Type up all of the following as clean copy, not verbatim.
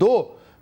2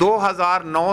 2009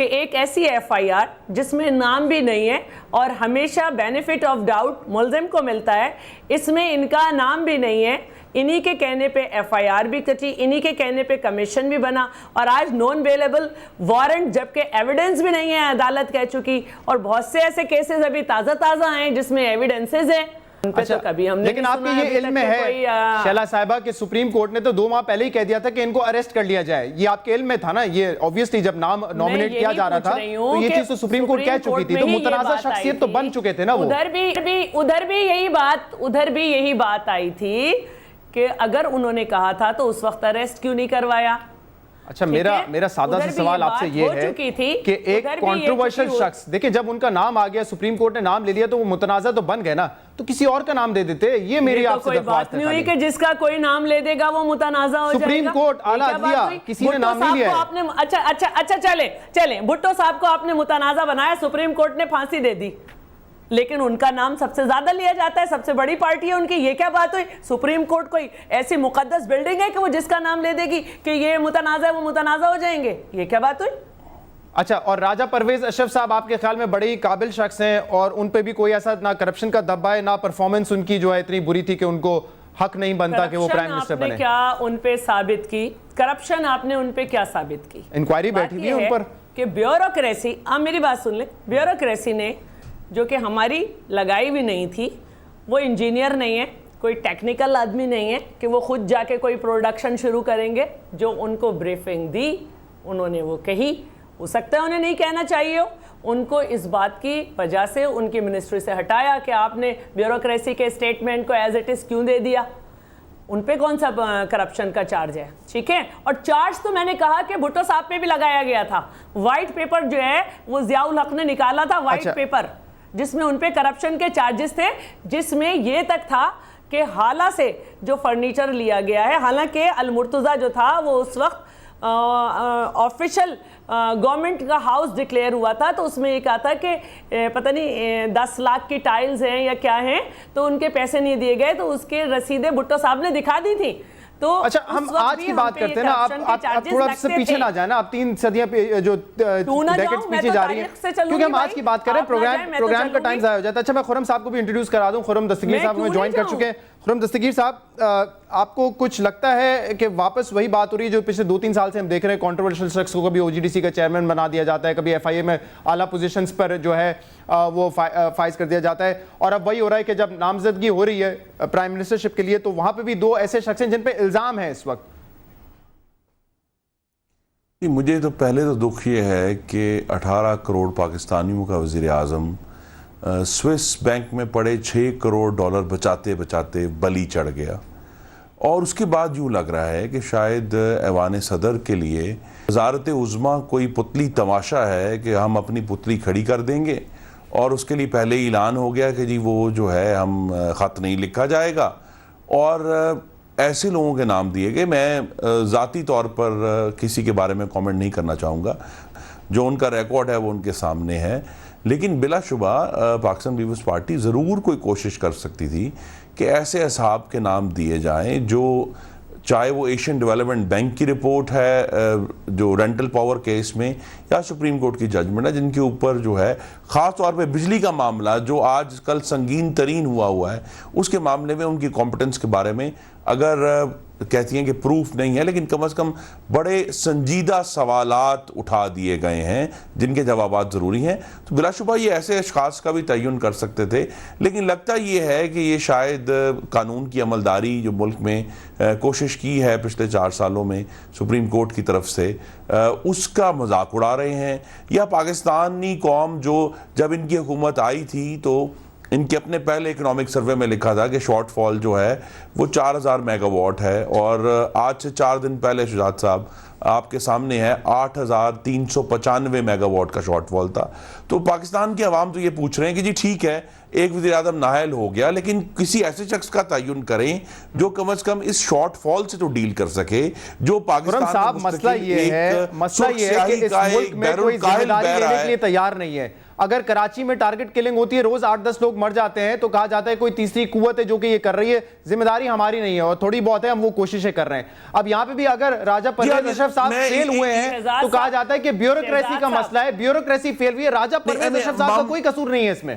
کہ ایک ایسی ایف آئی آر جس میں نام بھی نہیں ہے اور ہمیشہ بینیفٹ آف ڈاؤٹ ملزم کو ملتا ہے، اس میں ان کا نام بھی نہیں ہے، انہی کے کہنے پہ ایف آئی آر بھی کٹی، انہی کے کہنے پہ کمیشن بھی بنا، اور آج نون بیلیبل وارنٹ جبکہ ایویڈنس بھی نہیں ہے، عدالت کہہ چکی، اور بہت سے ایسے کیسز ابھی تازہ ہیں جس میں ایویڈنسز ہیں. لیکن آپ کے یہ علم میں ہے شیلا صاحبہ کہ سپریم کورٹ نے تو 2 ماہ پہلے ہی کہہ دیا تھا کہ ان کو اریسٹ کر لیا جائے، یہ آپ کے علم میں تھا نا؟ یہ obviously جب نام نومینیٹ کیا جا رہا تھا تو یہ چیز تو سپریم کورٹ کہہ چکی تھی، تو متنازع شخصیت تو بن چکے تھے نا وہ. ادھر بھی یہی بات آئی تھی کہ اگر انہوں نے کہا تھا تو اس وقت اریسٹ کیوں نہیں کروایا. اچھا میرا سادہ سے سوال آپ سے یہ ہے کہ ایک کنٹروورشل شخص، دیکھیں جب ان کا نام آ گیا، سپریم کورٹ نے نام لے لیا تو وہ متنازع تو بن گئے نا، تو کسی اور کا نام دے دیتے. یہ میری آپ سے درخواست ہے. نہیں کہ جس کا کوئی نام لے دے گا وہ متنازع ہو جائے گا. سپریم کورٹ اعلیٰ عدلیہ کسی نے نام نہیں لیا ہے. اچھا چلیں بھٹو صاحب کو آپ نے متنازع بنایا، سپریم کورٹ نے پھانسی دے دی، لیکن ان کا نام سب سے زیادہ لیا جاتا ہے، سب سے بڑی پارٹی ہے ان کی. یہ کیا بات ہوئی؟ سپریم کورٹ کوئی ایسی مقدس بلڈنگ ہے کہ وہ جس کا نام لے دے گی کہ یہ متنازع ہے وہ متنازع ہو جائیں گے؟ یہ کیا بات ہوئی؟ اچھا، اور راجہ پرویز اشرف صاحب آپ کے خیال میں بڑے ہی قابل شخص ہیں اور ان پہ بھی کوئی ایسا نہ کرپشن کا دبا ہے، نہ پرفارمنس ان کی جو ہے اتنی بری تھی کہ ان کو حق نہیں بنتا کہ وہ پرائم منسٹر بنے. آپ نے کیا ان پہ ثابت کی کرپشن؟ آپ نے ان پہ کیا ثابت کی؟ انکوائری بیٹھی ہوئی ہے ان پر کہ بیوروکریسی، آپ میری بات سن لیں، بیوروکریسی نے جو کہ ہماری لگائی بھی نہیں تھی، وہ انجینئر نہیں ہے، کوئی ٹیکنیکل آدمی نہیں ہے کہ وہ خود جا کے کوئی پروڈکشن شروع کریں گے. جو ان کو بریفنگ دی انہوں نے وہ کہی، ہو سکتا ہے انہیں نہیں کہنا چاہیے ہو، ان کو اس بات کی وجہ سے ان کی منسٹری سے ہٹایا کہ آپ نے بیوروکریسی کے اسٹیٹمنٹ کو ایز اٹ از کیوں دے دیا. ان پہ کون سا کرپشن کا چارج ہے؟ ٹھیک ہے. اور چارج تو میں نے کہا کہ بھٹو صاحب پہ بھی لگایا گیا تھا. وائٹ پیپر جو ہے وہ ضیاء الحق نے نکالا تھا، وائٹ پیپر جس میں ان پہ کرپشن کے چارجز تھے، جس میں یہ تک تھا کہ حالہ سے جو فرنیچر لیا گیا ہے، حالانکہ المرتضیٰ جو تھا وہ اس وقت آفیشل گورنمنٹ کا ہاؤس ڈکلیئر ہوا تھا، تو اس میں یہ کہا تھا کہ پتہ نہیں 10 لاکھ کی ٹائلز ہیں یا کیا ہیں، تو ان کے پیسے نہیں دیے گئے، تو اس کے رسیدیں بھٹو صاحب نے دکھا دی تھی. تو اچھا ہم آج کی بات کرتے ہیں نا، آپ تھوڑا سے پیچھے نہ جائیں نا، آپ 3 صدیاں جو ڈیکڈز پیچھے جا رہی ہیں، کیونکہ ہم آج کی بات کریں، پروگرام کا ٹائم ضائع ہو جاتا ہے. اچھا میں خرم صاحب کو بھی انٹروڈیوس کرا دوں. خرم دستگیر صاحب ہمیں جوائن کر چکے ہیں. خرم دستگیر صاحب، آپ کو کچھ لگتا ہے کہ واپس وہی بات ہو رہی ہے جو پچھلے 2-3 سال سے ہم دیکھ رہے ہیں؟ کنٹروورشل شخص کو کبھی او جی ڈی سی کا چیئرمین بنا دیا جاتا ہے، کبھی ایف آئی اے میں اعلیٰ پوزیشنز پر جو ہے وہ فائز کر دیا جاتا ہے، اور اب وہی ہو رہا ہے کہ جب نامزدگی ہو رہی ہے پرائم منسٹرشپ کے لیے تو وہاں پہ بھی 2 ایسے شخص ہیں جن پہ الزام ہے اس وقت. مجھے تو پہلے تو دکھ یہ ہے کہ 18 کروڑ پاکستانیوں کا وزیر اعظم سوئس بینک میں پڑے $6 کروڑ بچاتے بچاتے بلی چڑھ گیا، اور اس کے بعد یوں لگ رہا ہے کہ شاید ایوان صدر کے لیے وزارت عظمیٰ کوئی پتلی تماشا ہے کہ ہم اپنی پتلی کھڑی کر دیں گے، اور اس کے لیے پہلے ہی اعلان ہو گیا کہ جی وہ جو ہے ہم خط نہیں لکھا جائے گا، اور ایسے لوگوں کے نام دیے گئے. میں ذاتی طور پر کسی کے بارے میں کامنٹ نہیں کرنا چاہوں گا، جو ان کا ریکارڈ ہے وہ ان کے سامنے ہے، لیکن بلا شبہ پاکستان پیپلز پارٹی ضرور کوئی کوشش کر سکتی تھی کہ ایسے اصحاب کے نام دیے جائیں جو چاہے وہ ایشین ڈیولپمنٹ بینک کی رپورٹ ہے جو رینٹل پاور کیس میں، یا سپریم کورٹ کی ججمنٹ ہے جن کے اوپر جو ہے خاص طور پہ بجلی کا معاملہ جو آج کل سنگین ترین ہوا ہے، اس کے معاملے میں ان کی کمپٹنس کے بارے میں اگر کہتی ہیں کہ پروف نہیں ہے، لیکن کم از کم بڑے سنجیدہ سوالات اٹھا دیے گئے ہیں جن کے جوابات ضروری ہیں، تو بلا شبہ یہ ایسے اشخاص کا بھی تعین کر سکتے تھے. لیکن لگتا یہ ہے کہ یہ شاید قانون کی عملداری جو ملک میں کوشش کی ہے پچھلے 4 سالوں میں سپریم کورٹ کی طرف سے، اس کا مذاق اڑا رہے ہیں، یا پاکستانی قوم جو جب ان کی حکومت آئی تھی تو ان کے اپنے پہلے اکنامک سروے میں لکھا تھا کہ شارٹ فال جو ہے وہ 4000 میگا واٹ ہے، اور آج سے 4 دن پہلے شجاعت صاحب آپ کے سامنے ہے 8395 میگا واٹ کا شارٹ فال تھا. تو پاکستان کے عوام تو یہ پوچھ رہے ہیں کہ جی ٹھیک ہے ایک وزیر اعظم نااہل ہو گیا، لیکن کسی ایسے شخص کا تعین کریں جو کم از کم اس شارٹ فال سے تو ڈیل کر سکے، جو پاکستان صاحب مسئلہ یہ ہے کہ اس ملک میں کوئی ذمہ داری لینے کے لیے تیار نہیں ہے. اگر کراچی میں ٹارگٹ کلنگ ہوتی ہے, روز 8-10 لوگ مر جاتے ہیں, تو کہا جاتا ہے کوئی تیسری قوت ہے جو کہ یہ کر رہی ہے, ذمہ داری ہماری نہیں ہے اور تھوڑی بہت ہے, ہم وہ کوششیں کر رہے ہیں. اب یہاں پہ بھی اگر راجہ پرویز اشرف صاحب فیل ہوئے ہیں تو کہا جاتا ہے کہ بیوروکریسی کا مسئلہ ہے, بیوروکریسی فیل ہوئی ہے, راجہ پرویز اشرف صاحب کا کوئی قصور نہیں ہے اس میں.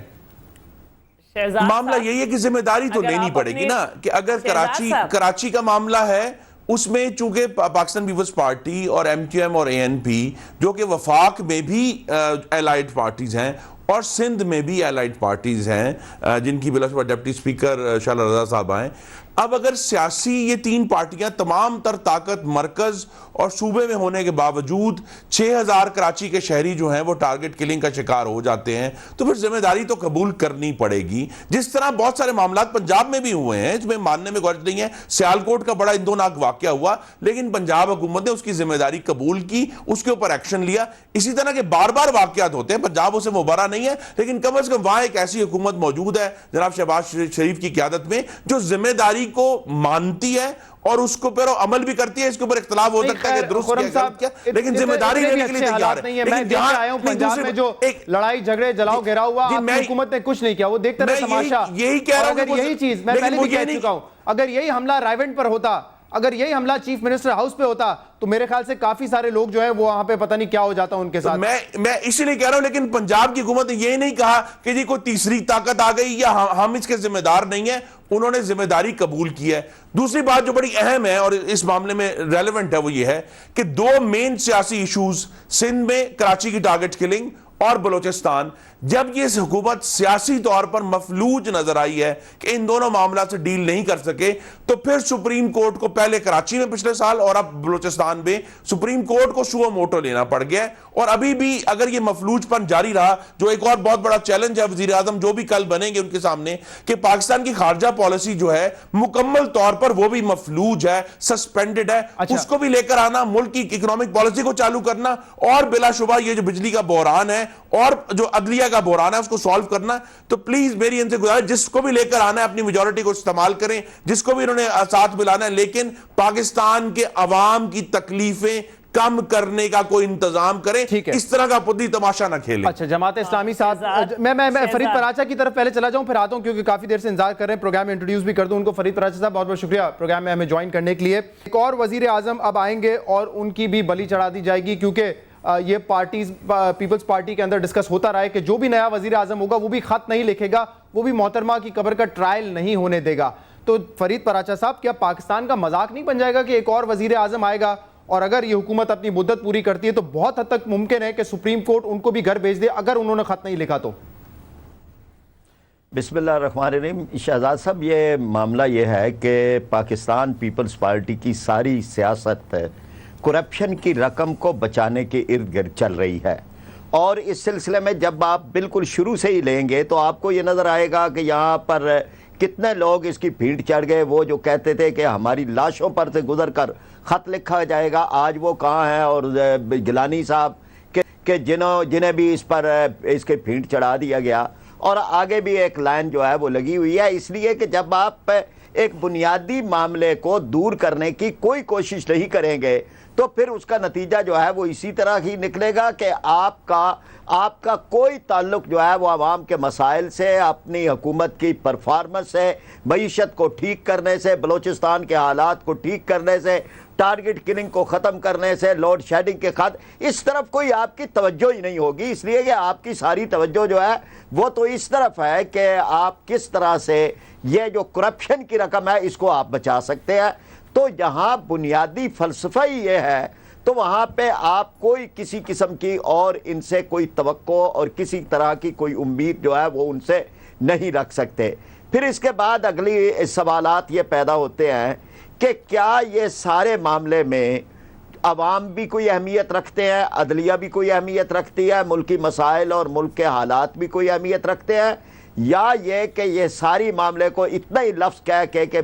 معاملہ یہی ہے کہ ذمہ داری تو لینی پڑے گی نا, کہ اگر کراچی کا معاملہ ہے اس میں چونکہ پاکستان پیپلز پارٹی اور ایم کیو ایم اور اے این پی جو کہ وفاق میں بھی الائڈ پارٹیز ہیں اور سندھ میں بھی الائڈ پارٹیز ہیں جن کی بلا شبہ ڈپٹی سپیکر شاہ رضا صاحب آئیں, اب اگر سیاسی یہ تین پارٹیاں تمام تر طاقت مرکز اور صوبے میں ہونے کے باوجود 6000 کراچی کے شہری جو ہیں وہ ٹارگٹ کلنگ کا شکار ہو جاتے ہیں, تو پھر ذمہ داری تو قبول کرنی پڑے گی. جس طرح بہت سارے معاملات پنجاب میں بھی ہوئے ہیں, اس میں ماننے میں غرض نہیں ہے, سیالکوٹ کا بڑا اندوناک واقعہ ہوا لیکن پنجاب حکومت نے اس کی ذمہ داری قبول کی, اس کے اوپر ایکشن لیا. اسی طرح کے بار بار واقعات ہوتے ہیں, پنجاب اسے مبرہ نہیں ہے لیکن کم از کم وہاں ایک ایسی حکومت موجود ہے جناب شہباز شریف کی قیادت میں جو ذمہ داری کو مانتی ہے اور اس کو پر عمل بھی کرتی ہے. اس کے اوپر اختلاف ہو سکتا ہے کہ درست کیا غلط کیا, لیکن ذمہ داری لینے کے لیے تیار ہے. میں دیکھ آیا ہوں پنجاب میں جو لڑائی جھگڑے جلاؤ گھیرا ہوا, آپ کی حکومت نے کچھ نہیں کیا, وہ دیکھتے رہے تماشا. یہی کہہ رہا ہوں, اگر یہی چیز میں پہلے بھی کہہ چکا ہوں, اگر یہی حملہ رائیونٹ پر ہوتا, اگر یہی حملہ چیف منسٹر ہاؤس پہ ہوتا تو میرے خیال سے کافی سارے لوگ جو ہیں وہ وہاں پہ پتہ نہیں کیا ہو جاتا ان کے ساتھ. میں اسی لیے کہہ رہا ہوں, لیکن پنجاب کی حکومت نے یہ نہیں کہا کہ جی کوئی تیسری طاقت آ گئی یا ہم اس کے ذمہ دار نہیں ہیں, انہوں نے ذمہ داری قبول کی ہے. دوسری بات جو بڑی اہم ہے اور اس معاملے میں ریلیونٹ ہے وہ یہ ہے کہ دو مین سیاسی ایشوز سندھ میں کراچی کی ٹارگٹ کلنگ اور بلوچستان, جب یہ حکومت سیاسی طور پر مفلوج نظر آئی ہے کہ ان دونوں معاملات سے ڈیل نہیں کر سکے, تو پھر سپریم کورٹ کو پہلے کراچی میں پچھلے سال اور اب بلوچستان میں سپریم کورٹ کو سو موٹو لینا پڑ گیا. اور ابھی بھی اگر یہ مفلوج پن جاری رہا, جو ایک اور بہت بڑا چیلنج ہے وزیر اعظم جو بھی کل بنیں گے ان کے سامنے, کہ پاکستان کی خارجہ پالیسی جو ہے مکمل طور پر وہ بھی مفلوج ہے, سسپینڈڈ ہے, اس کو بھی لے کر آنا, ملک کی اکنامک پالیسی کو چالو کرنا, اور بلا شبہ یہ جو بجلی کا بحران ہے اور جو عدلیہ کا بحران ہے اس کو سالو کرنا. تو پلیز میری ان سے گزارش, جس کو بھی لے کر آنا ہے اپنی میجورٹی کو استعمال کریں, جس کو بھی انہوں نے ساتھ ملانا ہے, لیکن پاکستان کے عوام کی تکلیفیں کم کرنے کا کوئی انتظام کریں, اس طرح کا پدی تماشا نہ کھیلیں. اچھا, جماعت اسلامی صاحب, میں فرید پراچا کی طرف پہلے چلا جاؤں پھر آتا ہوں کیونکہ کافی دیر سے انتظار کر رہے ہیں, پروگرام میں انٹروڈیوس بھی کر دوں ان کو. فرید پراچا صاحب بہت بہت شکریہ پروگرام میں ہمیں جوائن کرنے کے لیے. ایک اور وزیر اعظم اب آئیں گے اور ان کی بھی بلی چڑھا دی جائے گی, کیونکہ یہ پارٹیز پیپلز پارٹی کے اندر ڈسکس ہوتا رہا ہے کہ جو بھی نیا وزیر اعظم ہوگا وہ بھی خط نہیں لکھے گا, وہ بھی محترمہ کی قبر کا ٹرائل نہیں ہونے دے گا. تو فرید پراچا صاحب, کیا پاکستان کا مذاق نہیں بن جائے گا کہ ایک اور وزیر اعظم آئے گا اور اگر یہ حکومت اپنی مدت پوری کرتی ہے تو بہت حد تک ممکن ہے کہ سپریم کورٹ ان کو بھی گھر بھیج دے اگر انہوں نے خط نہیں لکھا تو؟ بسم اللہ الرحمن الرحیم. شہزاد صاحب, یہ معاملہ یہ ہے کہ پاکستان پیپلز پارٹی کی ساری سیاست کرپشن کی رقم کو بچانے کے ارد گرد چل رہی ہے, اور اس سلسلے میں جب آپ بالکل شروع سے ہی لیں گے تو آپ کو یہ نظر آئے گا کہ یہاں پر کتنے لوگ اس کی بھیڑ چڑھ گئے. وہ جو کہتے تھے کہ ہماری لاشوں پر سے گزر کر خط لکھا جائے گا, آج وہ کہاں ہیں, اور گیلانی صاحب کہ جنہیں بھی اس پر اس کے بھیڑ چڑھا دیا گیا. اور آگے بھی ایک لائن جو ہے وہ لگی ہوئی ہے, اس لیے کہ جب آپ ایک بنیادی معاملے کو دور کرنے کی کوئی کوشش نہیں کریں گے تو پھر اس کا نتیجہ جو ہے وہ اسی طرح ہی نکلے گا کہ آپ کا کوئی تعلق جو ہے وہ عوام کے مسائل سے, اپنی حکومت کی پرفارمنس سے, معیشت کو ٹھیک کرنے سے, بلوچستان کے حالات کو ٹھیک کرنے سے, ٹارگٹ کلنگ کو ختم کرنے سے, لوڈ شیڈنگ کے خط, اس طرف کوئی آپ کی توجہ ہی نہیں ہوگی. اس لیے کہ آپ کی ساری توجہ جو ہے وہ تو اس طرف ہے کہ آپ کس طرح سے یہ جو کرپشن کی رقم ہے اس کو آپ بچا سکتے ہیں. تو یہاں بنیادی فلسفہ ہی یہ ہے, تو وہاں پہ آپ کوئی کسی قسم کی اور ان سے کوئی توقع اور کسی طرح کی کوئی امید جو ہے وہ ان سے نہیں رکھ سکتے. پھر اس کے بعد اگلی سوالات یہ پیدا ہوتے ہیں کہ کیا یہ سارے معاملے میں عوام بھی کوئی اہمیت رکھتے ہیں, عدلیہ بھی کوئی اہمیت رکھتی ہے, ملکی مسائل اور ملک کے حالات بھی کوئی اہمیت رکھتے ہیں, یا یہ کہ یہ ساری معاملے کو اتنا ہی لفظ کہہ کے کہ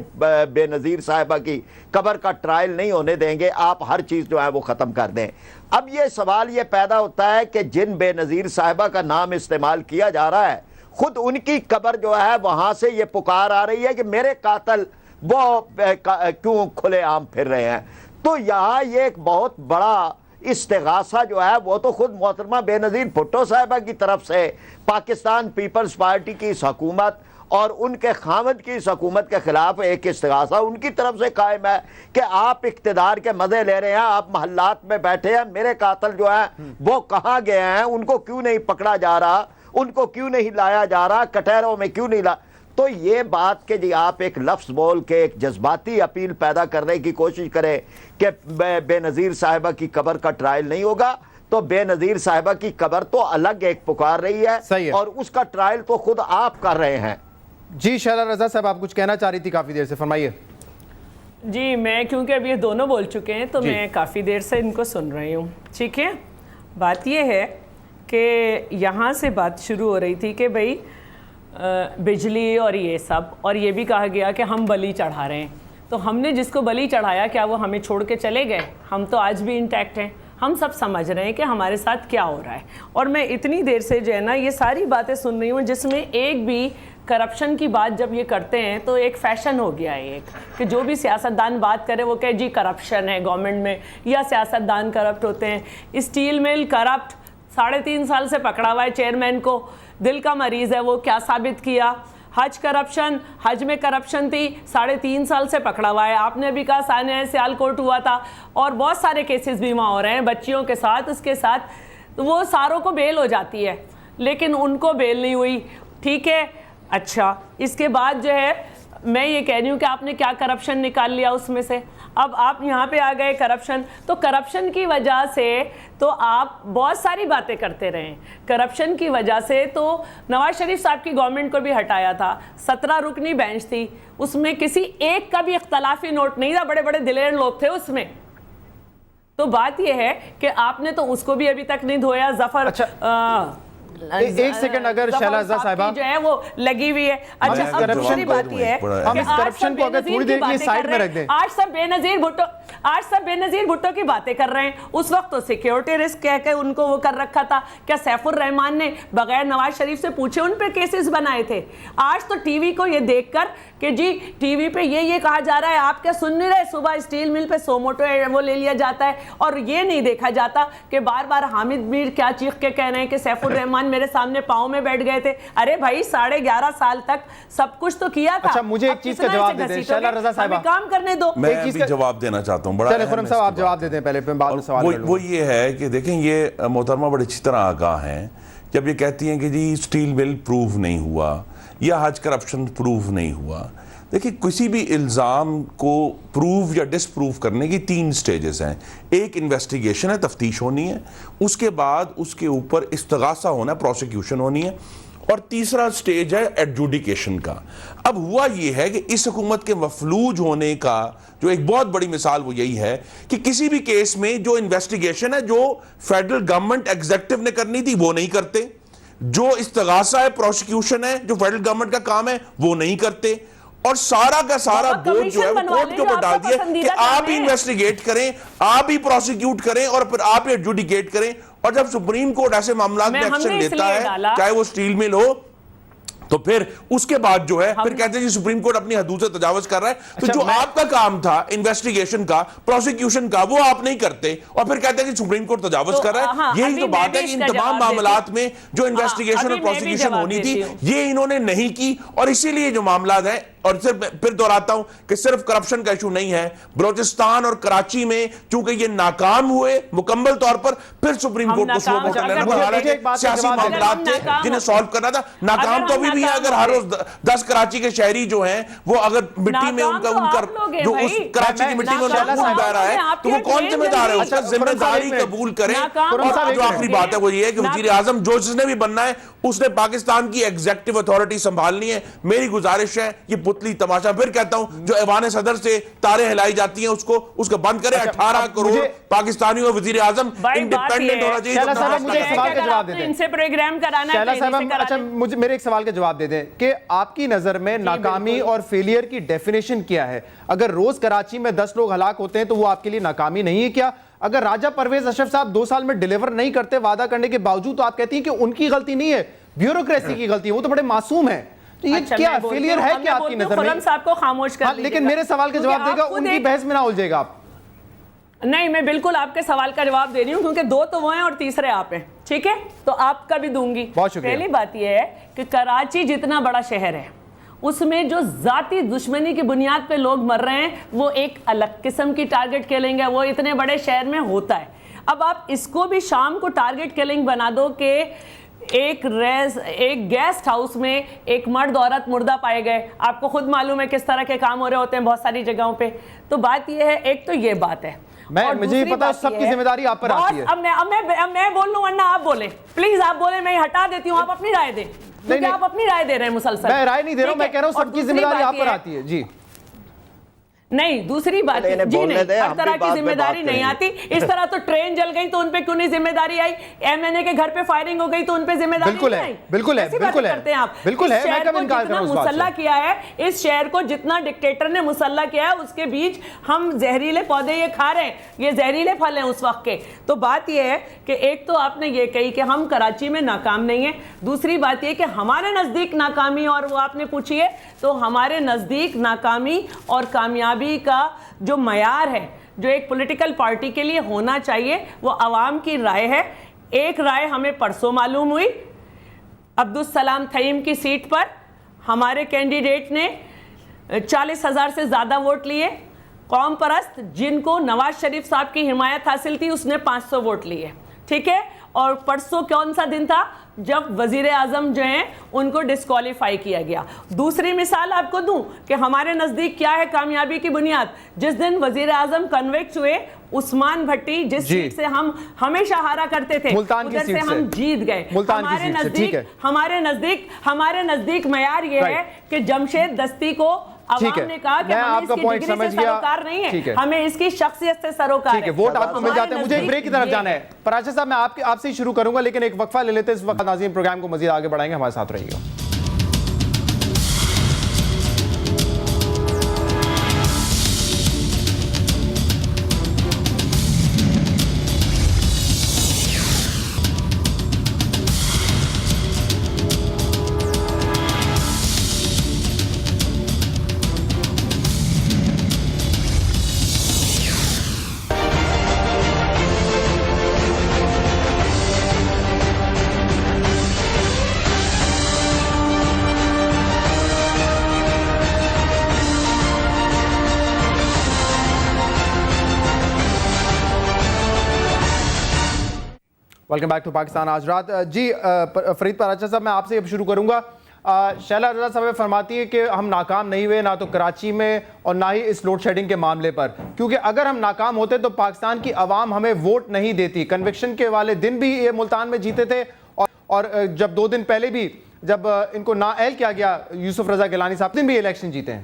بے نظیر صاحبہ کی قبر کا ٹرائل نہیں ہونے دیں گے, آپ ہر چیز جو ہے وہ ختم کر دیں. اب یہ سوال یہ پیدا ہوتا ہے کہ جن بے نظیر صاحبہ کا نام استعمال کیا جا رہا ہے, خود ان کی قبر جو ہے وہاں سے یہ پکار آ رہی ہے کہ میرے قاتل وہ کیوں کھلے عام پھر رہے ہیں. تو یہاں یہ ایک بہت بڑا استغاثہ جو ہے وہ تو خود محترمہ بے نظیر بھٹو صاحبہ کی طرف سے پاکستان پیپلز پارٹی کی اس حکومت اور ان کے خامد کی اس حکومت کے خلاف ایک استغاثہ ان کی طرف سے قائم ہے کہ آپ اقتدار کے مزے لے رہے ہیں, آپ محلات میں بیٹھے ہیں, میرے قاتل جو ہیں وہ کہاں گئے ہیں, ان کو کیوں نہیں پکڑا جا رہا, ان کو کیوں نہیں لایا جا رہا, کٹہروں میں کیوں نہیں تو یہ بات کہ جی آپ ایک لفظ بول کے ایک جذباتی اپیل پیدا کرنے کی کوشش کریں کہ بے نظیر صاحبہ کی قبر کا ٹرائل نہیں ہوگا, تو بے نظیر صاحبہ کی قبر تو الگ ایک پکار رہی ہے اور اس کا ٹرائل تو خود آپ کر رہے ہیں. جی شیلا رضا صاحب آپ کچھ کہنا چاہ رہی تھی کافی دیر سے, فرمائیے. جی میں کیونکہ اب یہ دونوں بول چکے ہیں تو میں کافی دیر سے ان کو سن رہی ہوں. ٹھیک ہے, بات یہ ہے کہ یہاں سے بات شروع ہو رہی تھی کہ بھئی بجلی اور یہ سب, اور یہ بھی کہا گیا کہ ہم بلی چڑھا رہے ہیں. تو ہم نے جس کو بلی چڑھایا کیا وہ ہمیں چھوڑ کے چلے گئے؟ ہم تو آج بھی انٹیکٹ ہیں, ہم سب سمجھ رہے ہیں کہ ہمارے ساتھ کیا ہو رہا ہے. اور میں اتنی دیر سے جو ہے نا یہ ساری باتیں سن رہی ہوں جس میں ایک بھی کرپشن کی بات جب یہ کرتے ہیں تو ایک فیشن ہو گیا ہے ایک کہ جو بھی سیاستدان بات کرے وہ کہ جی کرپشن ہے گورنمنٹ میں یا سیاستدان کرپٹ ہوتے ہیں. اسٹیل مل کرپٹ 3.5 سال سے پکڑا ہوا ہے چیئرمین کو, دل کا مریض ہے وہ, کیا ثابت کیا؟ حج کرپشن, حج میں کرپشن تھی 3.5 سال سے پکڑا ہوا ہے. آپ نے بھی کہا سانحہ سیال کوٹ ہوا تھا اور بہت سارے کیسز بھی وہاں ہو رہے ہیں بچیوں کے ساتھ, اس کے ساتھ وہ ساروں کو بیل ہو جاتی ہے لیکن ان کو بیل نہیں ہوئی. ٹھیک ہے, اچھا اس کے بعد جو ہے میں یہ کہہ رہی ہوں کہ آپ نے کیا کرپشن نکال لیا اس میں سے. اب آپ یہاں پہ آ گئے کرپشن, تو کرپشن کی وجہ سے تو آپ بہت ساری باتیں کرتے رہے. کرپشن کی وجہ سے تو نواز شریف صاحب کی گورنمنٹ کو بھی ہٹایا تھا, 17 رکنی بینچ تھی, اس میں کسی ایک کا بھی اختلافی نوٹ نہیں تھا, بڑے بڑے دلیر لوگ تھے اس میں. تو بات یہ ہے کہ آپ نے تو اس کو بھی ابھی تک نہیں دھویا. ظفر ایک سیکنڈ اگر شیلا رضا صاحبہ جو ہے وہ لگی ہوئی ہے. اچھا اب دوسری بات یہ ہے ہم اس کرپشن کو اگر تھوڑی دیر کے لیے سائیڈ میں رکھ دیں. آج سب بے نظیر بھٹو کی باتیں کر رہے ہیں. اس وقت تو سیکیورٹی رسک کہہ کے ان کو وہ کر رکھا تھا. کیا سیف الرحمان نے بغیر نواز شریف سے پوچھے ان پہ کیسز بنائے تھے؟ آج تو ٹی وی کو یہ دیکھ کر کہ جی ٹی وی پہ یہ کہا جا رہا ہے, آپ کیا سن نہیں رہے؟ صبح اسٹیل مل پہ سوموٹو وہ لے لیا جاتا ہے اور یہ نہیں دیکھا جاتا کہ بار بار حامد میر کیا چیخ کے کہہ رہے ہیں کہ سیف الرحمان میرے سامنے پاؤں میں بیٹھ گئے تھے. ارے بھائی 11.5 سال تک سب کچھ تو کیا تھا. اچھا مجھے ایک چیز کا جواب دے دیں شیلا رضا صاحبہ, کام کرنے دو. میں بھی جواب دینا چاہتا ہوں, بڑا چلے خرم صاحب آپ جواب دے دیں پہلے, پھر بعد میں سوال کر لوں. وہ یہ ہے کہ دیکھیں یہ محترمہ بڑی اچھی طرح آگاہ ہیں جب یہ کہتی ہیں کہ جی اسٹیل مل پروف نہیں ہوا یا حج کرپشن پروف نہیں ہوا. دیکھیں کسی بھی الزام کو پروف یا ڈس پروف کرنے کی 3 سٹیجز ہیں. ایک انویسٹیگیشن ہے, تفتیش ہونی ہے, اس کے بعد اس کے اوپر استغاثہ ہونا ہے, پروسیکیوشن ہونی ہے, اور تیسرا سٹیج ہے ایڈجوڈیکیشن کا. اب ہوا یہ ہے کہ اس حکومت کے مفلوج ہونے کا جو ایک بہت بڑی مثال وہ یہی ہے کہ کسی بھی کیس میں جو انویسٹیگیشن ہے جو فیڈرل گورنمنٹ ایگزیکٹو نے کرنی تھی وہ نہیں کرتے, جو استغاثہ ہے پروسیکیوشن ہے جو فیڈرل گورنمنٹ کا کام ہے وہ نہیں کرتے, اور سارا کا سارا بوجھ جو ہے وہ کورٹ کے اوپر ڈال دیا کہ آپ ہی انویسٹیگیٹ کریں, آپ ہی پروسیکیوٹ کریں اور پھر آپ ہی ایڈجوڈیکیٹ کریں. اور جب سپریم کورٹ ایسے معاملات میں ایکشن لیتا ہے چاہے وہ اسٹیل مل ہو تو پھر اس کے بعد جو ہے پھر کہتے ہیں جی سپریم کورٹ اپنی حدود سے تجاوز کر رہا ہے. تو جو آپ کا کام تھا انویسٹیگیشن کا, پروسیکیوشن کا, وہ آپ نہیں کرتے اور پھر کہتے ہیں کہ سپریم کورٹ تجاوز کر رہا ہے. یہی تو بات ہے کہ ان تمام معاملات میں جو انویسٹیگیشن اور پروسیکیوشن ہونی تھی یہ انہوں نے نہیں کی, اور اسی لیے جو معاملات ہیں. اور پھر دہراتا ہوں کہ صرف کرپشن کا ایشو نہیں ہے, بلوچستان اور کراچی میں چونکہ یہ ناکام ہوئے مکمل طور پر, پھر سپریم کورٹ کو سو موٹر لینا پڑا, سیاسی معاملات تھے جنہیں سالو کرنا تھا. ناکام تو ابھی بھی ہے. اگر ہر روز 10 کراچی کے شہری جو ہیں وہ اگر مٹی میں ان کا جو اس کراچی کی مٹی میں ان کا خون بہ رہا ہے تو وہ کون ذمہ دار ہے؟ اس کا ذمہ داری قبول کریں. اور جو آخری بات ہے وہ یہ ہے کہ وزیر اعظم جو جس نے بھی بننا ہے اس نے پاکستان کی ایگزیکٹو اتھارٹی سنبھالنی ہے. میری گزارش ہے یہ پتلی تماشا, پھر کہتا ہوں جو ایوان صدر سے تاریں ہلائی جاتی ہیں اس کو بند کرے. 18 کروڑ پاکستانیوں کا وزیر اعظم انڈیپینڈنٹ ہونا چاہیے. شیلا صاحب مجھے ایک سوال کا جواب دے دیں. ان سے پروگرام کرانا ہے. شیلا صاحب اچھا مجھے میرے ایک سوال کا جواب دے دیں کہ آپ کی نظر میں ناکامی اور فیلئر کی ڈیفینیشن کیا ہے؟ اگر روز کراچی میں 10 لوگ ہلاک ہوتے ہیں تو وہ آپ کے لیے ناکامی نہیں ہے کیا؟ اگر راجہ پرویز اشرف صاحب 2 سال میں ڈیلیور نہیں کرتے وعدہ کرنے کے باوجود تو آپ کہتی ہیں کہ ان کی غلطی نہیں ہے, بیوروکریسی کی غلطی ہے, وہ تو بڑے معصوم ہیں. تو یہ کیا فیلئر ہے کیا آپ کی نظر میں؟ خرم صاحب کو خاموش کر دیجئے گا. لیکن میرے سوال کا جواب دے گا, ان کی بحث میں نہ الجھے گا آپ. نہیں میں بالکل آپ کے سوال کا جواب دے رہی ہوں کیونکہ دو تو وہ ہیں اور تیسرے آپ ہیں, ٹھیک ہے, تو آپ کا بھی دوں گی. بہت شکریہ. پہلی بات یہ ہے کہ کراچی جتنا بڑا شہر ہے اس میں جو ذاتی دشمنی کی بنیاد پہ لوگ مر رہے ہیں وہ ایک الگ قسم کی ٹارگٹ کلنگ ہے, وہ اتنے بڑے شہر میں ہوتا ہے. اب آپ اس کو بھی شام کو ٹارگٹ کلنگ بنا دو کہ ایک گیسٹ ہاؤس میں ایک مرد عورت مردہ پائے گئے, آپ کو خود معلوم ہے کس طرح کے کام ہو رہے ہوتے ہیں بہت ساری جگہوں پہ. تو بات یہ ہے, ایک تو یہ بات ہے, مجھے یہ پتا سب کی ذمہ داری آپ پر آتی ہے. اب میں بول لوں ورنہ آپ بولیں, پلیز آپ بولیں, میں ہٹا دیتی ہوں, آپ اپنی رائے دیں کیونکہ آپ اپنی رائے دے رہے ہیں مسلسل. میں رائے نہیں دے رہا ہوں, میں کہہ رہا ہوں سب کی ذمہ داری آپ پر آتی ہے. جی نہیں, دوسری بات جی نہیں, ہر طرح کی ذمہ داری نہیں آتی. اس طرح تو ٹرین جل گئی تو ان پہ کیوں نہیں ذمہ داری آئی, ایم این اے کے گھر پہ فائرنگ ہو گئی تو ان پہ ذمہ داری نہیں آئی. بالکل ہے, بالکل ہے, کرتے ہیں آپ. بالکل ہے, میں کب انکار کر رہا ہوں اس بات سے. مسلح کیا ہے اس شہر کو, جتنا ڈکٹیٹر نے مسلح کیا ہے اس کے بیچ ہم زہریلے پودے یہ کھا رہے ہیں, یہ زہریلے پھل ہیں اس وقت کے. تو بات یہ ہے کہ ایک تو آپ نے یہ کہی کہ ہم کراچی میں ناکام نہیں ہیں, دوسری بات یہ کہ ہمارے نزدیک ناکامی, اور وہ آپ نے پوچھی ہے تو ہمارے نزدیک ناکامی اور کامیابی کا جو معیار ہے جو ایک پولیٹیکل پارٹی کے لیے ہونا چاہیے وہ عوام کی رائے ہے. ایک رائے ہمیں پرسوں معلوم ہوئی, عبدالسلام تھیم کی سیٹ پر ہمارے کینڈیڈیٹ نے 40,000 سے زیادہ ووٹ لیے, قوم پرست جن کو نواز شریف صاحب کی حمایت حاصل تھی اس نے 500 ووٹ لیے, ٹھیک ہے. اور پرسوں کون سا دن تھا جب وزیر اعظم جو ہیں ان کو ڈسکوالیفائی کیا گیا. دوسری مثال آپ کو دوں کہ ہمارے نزدیک کیا ہے کامیابی کی بنیاد, جس دن وزیر اعظم کنوکٹ ہوئے عثمان بھٹی جس سیٹ سے ہم ہمیشہ ہارا کرتے تھے ادھر سے ہم جیت گئے. ہمارے نزدیک معیار یہ ہے کہ جمشید دستی کو عوام نے کہا کہ ہمیں اس کی ڈگری سے سروکار نہیں ہے, ہمیں اس کی شخصیت سے سروکار ہے. ووٹ آپ کو مل جاتے ہیں. مجھے ایک بریک کی طرف جانا ہے. پراچا صاحب میں آپ سے ہی شروع کروں گا لیکن ایک وقفہ لے لیتے ہیں. اس وقت ناظرین پروگرام کو مزید آگے بڑھائیں گے, ہمارے ساتھ رہیے گا. ویلکم بیک ٹو پاکستان آج رات. جی فرید پراچا صاحب میں آپ سے شروع کروں گا. شیلا رضا صاحب فرماتی ہے کہ ہم ناکام نہیں ہوئے نہ تو کراچی میں اور نہ ہی اس لوڈ شیڈنگ کے معاملے پر, کیونکہ اگر ہم ناکام ہوتے تو پاکستان کی عوام ہمیں ووٹ نہیں دیتی. کنوکشن کے والے دن بھی یہ ملتان میں جیتے تھے اور جب 2 دن پہلے بھی جب ان کو نااہل کیا گیا یوسف رضا گیلانی صاحب دن بھی الیکشن جیتے ہیں.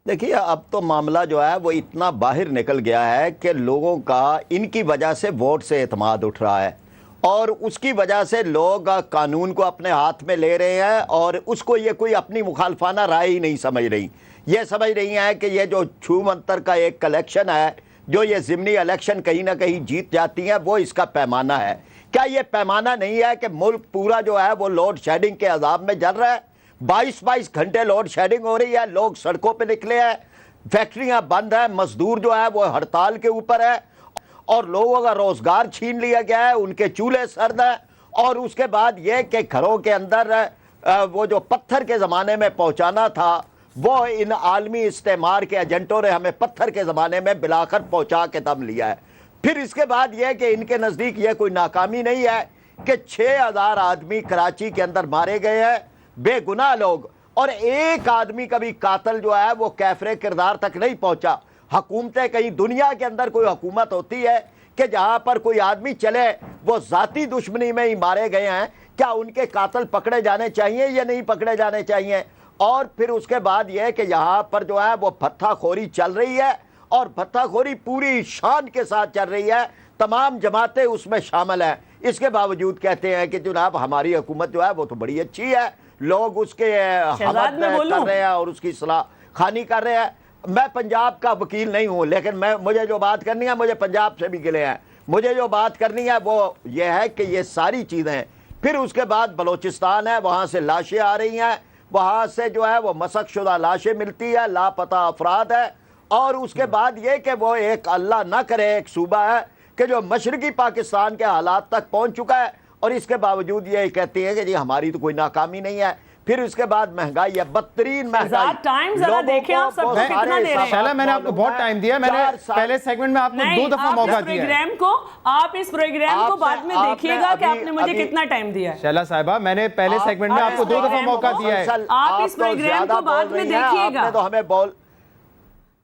دیکھیے اب تو معاملہ جو ہے وہ اتنا باہر نکل گیا ہے کہ لوگوں کا ان کی وجہ سے ووٹ سے اعتماد اٹھ رہا ہے اور اس کی وجہ سے لوگ قانون کو اپنے ہاتھ میں لے رہے ہیں اور اس کو یہ کوئی اپنی مخالفانہ رائے ہی نہیں سمجھ رہی. یہ سمجھ رہی ہیں کہ یہ جو چھو منتر کا ایک کلیکشن ہے, جو یہ ضمنی الیکشن کہیں نہ کہیں جیت جاتی ہیں, وہ اس کا پیمانہ ہے. کیا یہ پیمانہ نہیں ہے کہ ملک پورا جو ہے وہ لوڈ شیڈنگ کے عذاب میں جل رہا ہے؟ 22 گھنٹے لوڈ شیڈنگ ہو رہی ہے, لوگ سڑکوں پہ نکلے ہیں, فیکٹریاں بند ہیں, مزدور جو ہے وہ ہڑتال کے اوپر ہے اور لوگوں کا روزگار چھین لیا گیا ہے, ان کے چولہے سرد ہیں. اور اس کے بعد یہ کہ گھروں کے اندر وہ جو پتھر کے زمانے میں پہنچانا تھا وہ ان عالمی استعمار کے ایجنٹوں نے ہمیں پتھر کے زمانے میں بلا کر پہنچا کے دم لیا ہے. پھر اس کے بعد یہ کہ ان کے نزدیک یہ کوئی ناکامی نہیں ہے کہ 6,000 آدمی کراچی کے اندر مارے گئے ہیں, بے گناہ لوگ, اور ایک آدمی کا بھی قاتل جو ہے وہ کیفر کردار تک نہیں پہنچا. حکومتیں کہیں دنیا کے اندر کوئی حکومت ہوتی ہے کہ جہاں پر کوئی آدمی چلے وہ ذاتی دشمنی میں ہی مارے گئے ہیں, کیا ان کے قاتل پکڑے جانے چاہیے یا نہیں پکڑے جانے چاہیے؟ اور پھر اس کے بعد یہ کہ یہاں پر جو ہے وہ بھتہ خوری چل رہی ہے اور بھتہ خوری پوری شان کے ساتھ چل رہی ہے, تمام جماعتیں اس میں شامل ہیں. اس کے باوجود کہتے ہیں کہ جناب ہماری حکومت جو ہے وہ تو بڑی اچھی ہے, لوگ اس کے حمد کر رہے ہیں اور اس کی صلاح خوانی کر رہے ہیں. میں پنجاب کا وکیل نہیں ہوں لیکن مجھے جو بات کرنی ہے, مجھے پنجاب سے بھی گلے ہیں, مجھے جو بات کرنی ہے وہ یہ ہے کہ یہ ساری چیزیں. پھر اس کے بعد بلوچستان ہے, وہاں سے لاشیں آ رہی ہیں, وہاں سے جو ہے وہ مسخ شدہ لاشیں ملتی ہے, لاپتہ افراد ہے, اور اس کے بعد یہ کہ وہ ایک اللہ نہ کرے ایک صوبہ ہے کہ جو مشرقی پاکستان کے حالات تک پہنچ چکا ہے اور اس کے باوجود یہ کہتی ہے کہ جی ہماری تو کوئی ناکامی نہیں ہے. پھر اس کے بعد مہنگائی ہے, بدترین مہنگائی. ٹائم ذرا دیکھیں آپ سب کو کتنا دے رہے ہیں. شہلا میں نے آپ کو بہت ٹائم دیا, میں نے پہلے سیگمنٹ میں آپ کو 2 دفعہ موقع دیا ہے. آپ اس پروگرام کو بعد میں دیکھیے گا کہ آپ نے مجھے کتنا ٹائم دیا ہے. شہلا صاحبہ میں نے پہلے سیگمنٹ میں آپ کو 2 دفعہ موقع دیا ہے. آپ اس پروگرام کو بعد میں دیکھیے گا. تو ہمیں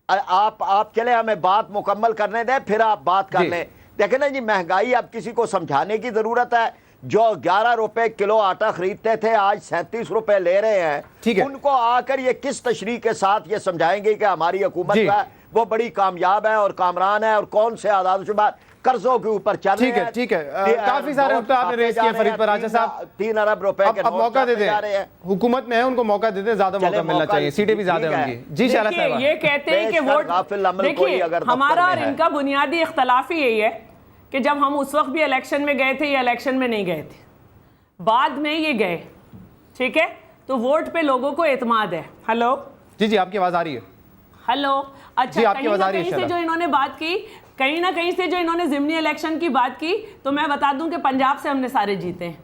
آپ چلے ہمیں بات مکمل کرنے دیں, پھر آپ بات کر لیں. دیکھیں نا جی, مہنگائی اب کسی کو سمجھانے کی ضرورت ہے. جو 11 روپے کلو آٹا خریدتے تھے آج 37 روپے لے رہے ہیں, ان کو آ کر یہ کس تشریح کے ساتھ یہ سمجھائیں گے کہ ہماری حکومت ہے وہ بڑی کامیاب ہے اور کامران ہے اور کون سے آزاد شدہ قرضوں کے اوپر چل رہے ہیں. ٹھیک ہے, کافی سارے نقطے آپ نے ریز کیے فرید پر راجہ صاحب. 3 ارب روپے کے اب موقع دے دیں, حکومت میں ہے ان کو موقع دے دیں, زیادہ موقع ملنا چاہیے, سیٹیں بھی زیادہ ہوں گی. جی شہلا صاحبہ, یہ کہتے ہیں کہ ووٹ, دیکھیے ہمارا اور ان کا بنیادی اختلاف ہی یہی ہے کہ جب ہم اس وقت بھی الیکشن میں گئے تھے یا الیکشن میں نہیں گئے تھے, بعد میں یہ گئے, ٹھیک ہے, تو ووٹ پہ لوگوں کو اعتماد ہے. ہلو جی آپ کی آواز آ رہی ہے. ہلو, اچھا کہیں نہ کہیں سے جو انہوں نے بات کی, کہیں نہ کہیں سے جو انہوں نے ضمنی الیکشن کی بات کی, تو میں بتا دوں کہ پنجاب سے ہم نے سارے جیتے ہیں,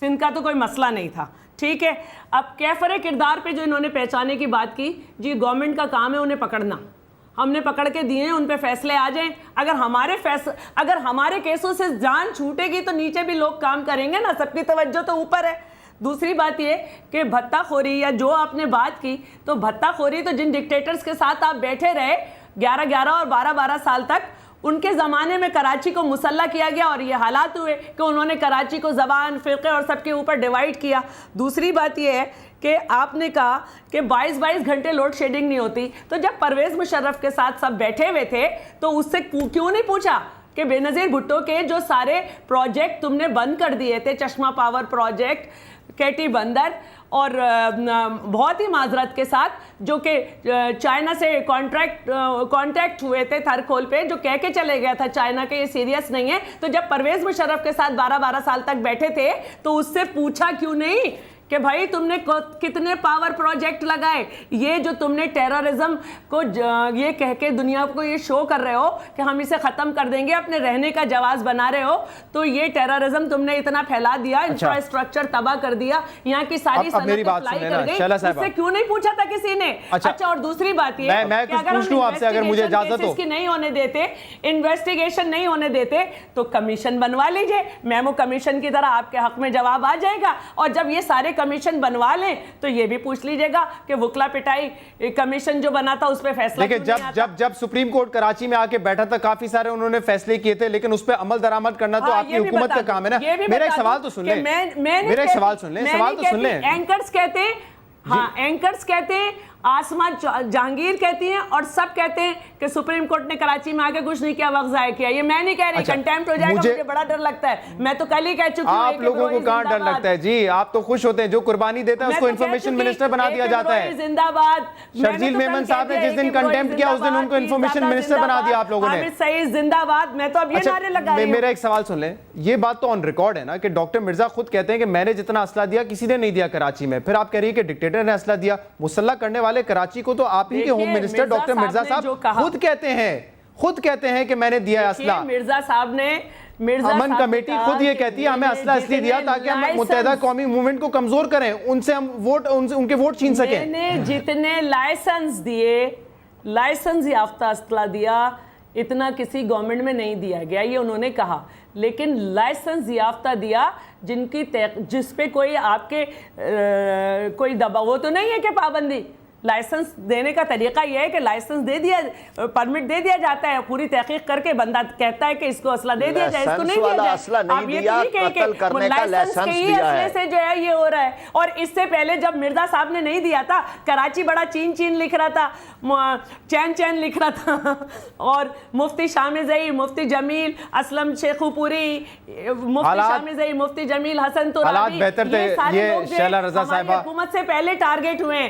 سندھ کا تو کوئی مسئلہ نہیں تھا. ٹھیک ہے, اب کیفر کردار پہ جو انہوں نے پہچانے کی بات کی, جی گورنمنٹ کا کام ہے انہیں پکڑنا, ہم نے پکڑ کے دیے ہیں, ان پہ فیصلے آ جائیں. اگر ہمارے کیسوں سے جان چھوٹے گی تو نیچے بھی لوگ کام کریں گے نا, سب کی توجہ تو اوپر ہے. دوسری بات یہ کہ بھتہ خوری یا جو آپ نے بات کی, تو بھتہ خوری تو جن ڈکٹیٹرز کے ساتھ آپ بیٹھے رہے 11 اور 12 سال تک, ان کے زمانے میں کراچی کو مسلح کیا گیا اور یہ حالات ہوئے کہ انہوں نے کراچی کو زبان, فرقے اور سب کے اوپر ڈیوائیڈ کیا. دوسری بات یہ ہے کہ آپ نے کہا کہ 22 گھنٹے لوڈ شیڈنگ نہیں ہوتی, تو جب پرویز مشرف کے ساتھ سب بیٹھے ہوئے تھے تو اس سے کیوں نہیں پوچھا کہ بے نظیر بھٹو کے جو سارے پروجیکٹ تم نے بند کر دیے تھے, چشمہ پاور پروجیکٹ, کیٹی بندر, اور بہت ہی معذرت کے ساتھ جو کہ چائنا سے کانٹیکٹ ہوئے تھے تھر کھول پہ, جو کہہ کے چلے گیا تھا چائنا کے یہ سیریس نہیں ہے, تو جب پرویز مشرف کے ساتھ 12 سال تک بیٹھے تھے تو اس سے پوچھا کیوں نہیں کہ بھائی تم نے کتنے پاور پروجیکٹ لگائے؟ یہ جو تم نے ٹیررزم کو یہ کہہ کے دنیا کو یہ شو کر رہے ہو کہ ہم اسے ختم کر دیں گے, اپنے رہنے کا جواز بنا رہے ہو, تو یہ ٹیررزم تم نے اتنا پھیلا دیا, انفراسٹرکچر تباہ کر دیا, یہاں کی ساری صنعتیں فلائی کر گئی, اس سے کیوں نہیں پوچھا تھا کسی نے؟ اچھا, اور دوسری بات یہ کہ اگر ہم انویسٹیگیشن کی نہیں ہونے دیتے, انویسٹیگیشن نہیں ہونے دیتے, تو کمیشن بنوا لیجئے, میمو کمیشن کی طرح آپ کے حق میں جواب آ جائے گا. اور جب یہ سارے کمیشن بنوا لیں تو یہ بھی پوچھ لیجئے گا کہ وکلا پٹائی کمیشن جو بنا تھا اس پہ فیصلہ کیوں نہیں آتا. جب سپریم کورٹ کراچی میں آ کے بیٹھا تھا, کافی سارے انہوں نے فیصلے کیے تھے, لیکن اس پہ عمل درآمد کرنا تو آپ کی حکومت کا کام ہے نا. میرا ایک سوال تو سن لیں, میرا ایک سوال سن لیں, سوال تو سن لیں. اینکرز کہتے ہیں, ہاں اینکرز کہتے ہیں, آسما جہانگیر کہتی ہیں, اور سب کہتے ہیں کہ سپریم کورٹ نے کراچی میں آ کے کچھ نہیں کیا, وقت ضائع کیا. یہ میں نہیں کہہ رہی, کنٹیمپٹ ہو جائے گا, مجھے بڑا ڈر لگتا ہے. میں تو کل ہی کہہ چکی ہوں, آپ لوگوں کو کہاں ڈر لگتا ہے جی, آپ تو خوش ہوتے ہیں, جو قربانی دیتا ہے اس کو انفارمیشن منسٹر بنا دیا جاتا ہے. زندہ باد. شرجیل میمن صاحب نے جس دن کنٹیمپٹ کیا اس دن ان کو انفارمیشن منسٹر بنا دیا آپ لوگوں نے. حامد سعید زندہ باد. میں تو اب یہ نعرے لگا رہی ہوں. میرا ایک سوال سن لیں, یہ بات تو آن ریکارڈ ہے نا کہ ڈاکٹر مرزا خود کہتے ہیں کہ میں نے جتنا اسلحہ دیا کسی نے نہیں دیا کراچی میں, پھر آپ کہہ رہی ہیں کہ ڈکٹیٹر نے اسلحہ دیا. مسلح کرنے والے کراچی کو تو آپ ہی کے ہوم منسٹر ڈاکٹر مرزا صاحب خود کہتے ہیں کہ میں نے دیا اسلحہ. مرزا صاحب نے, امن کمیٹی خود یہ کہتی ہے ہمیں اسلحہ اس لیے دیا تاکہ ہم متحدہ قومی موومنٹ کو کمزور کریں, ان سے ہم ووٹ, ان کے ووٹ چھین سکیں. میں نے جتنے لائسنس دیے, لائسنس یافتہ اسلحہ دیا, اتنا کسی گورنمنٹ میں نہیں دیا گیا, یہ انہوں نے کہا. لیکن لائسنس یافتہ دیا جس پہ کوئی آپ کے کوئی دباؤ, وہ تو نہیں ہے کہ پابندی. لائسنس دینے کا طریقہ یہ ہے کہ لائسنس دے دیا, پرمٹ دے دیا جاتا ہے, پوری تحقیق کر کے بندہ کہتا ہے کہ اس کو اسلحہ دے دیا جائے, اس کو نہیں دیا جائے. آپ یہ نہیں کہیں کہ لائسنس کے ہی اسلحے سے جو ہے یہ ہو رہا ہے. اور اس سے پہلے جب مرزا صاحب نے نہیں دیا تھا, کراچی بڑا چین لکھ رہا تھا, چین لکھ رہا تھا, اور مفتی شام ظہیر, مفتی جمیل, اسلم شیخو پوری, مفتی شام ظہیر, مفتی جمیل, حسن ترابی, یہ سارے لوگ جو ہماری حکومت سے پہلے ٹارگیٹ ہوئے ہیں.